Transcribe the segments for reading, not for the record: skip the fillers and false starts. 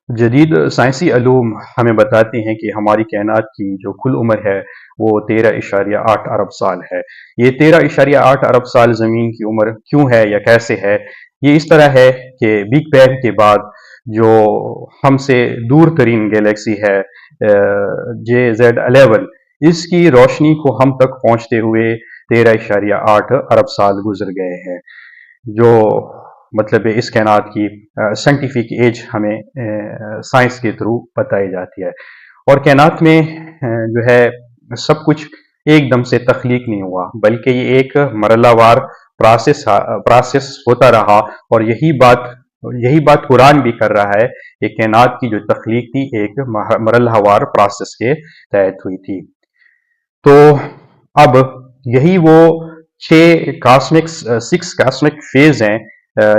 جدید سائنسی علوم ہمیں بتاتے ہیں کہ ہماری کائنات کی جو کل عمر ہے وہ 13.8 ارب سال ہے۔ یہ 13.8 ارب سال زمین کی عمر کیوں ہے یا کیسے ہے؟ یہ اس طرح ہے کہ بگ بینگ کے بعد جو ہم سے دور ترین گیلیکسی ہے JZ11، اس کی روشنی کو ہم تک پہنچتے ہوئے 13.8 ارب سال گزر گئے ہیں، جو مطلب اس کائنات کی سائنٹیفک ایج ہمیں سائنس کے تھرو بتائی جاتی ہے۔ اور کائنات میں جو ہے سب کچھ ایک دم سے تخلیق نہیں ہوا، بلکہ یہ ایک مرحلہ وار پروسیس ہوتا رہا، اور یہی بات قرآن بھی کر رہا ہے کہ کائنات کی جو تخلیق تھی ایک مرحلہ وار پروسیس کے تحت ہوئی تھی۔ تو اب یہی وہ سکس کاسمک فیز ہیں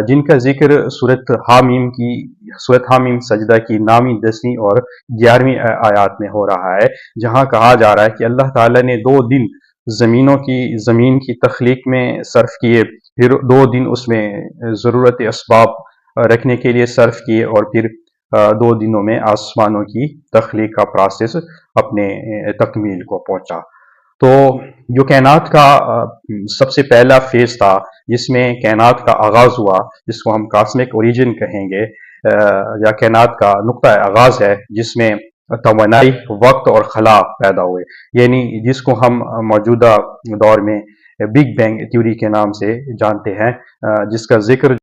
جن کا ذکر سورت حامیم سجدہ کی 9ویں 10ویں اور 11ویں آیات میں ہو رہا ہے، جہاں کہا جا رہا ہے کہ اللہ تعالیٰ نے 2 دن زمین کی تخلیق میں صرف کیے، پھر 2 دن اس میں ضرورت اسباب رکھنے کے لیے صرف کیے، اور پھر 2 دنوں میں آسمانوں کی تخلیق کا پروسیس اپنے تکمیل کو پہنچا۔ تو جو کائنات کا سب سے پہلا فیز تھا، جس میں کائنات کا آغاز ہوا، جس کو ہم کاسمک اوریجن کہیں گے، یا کائنات کا نقطہ آغاز ہے، جس میں توانائی، وقت اور خلا پیدا ہوئے، یعنی جس کو ہم موجودہ دور میں بگ بینگ تھیوری کے نام سے جانتے ہیں، جس کا ذکر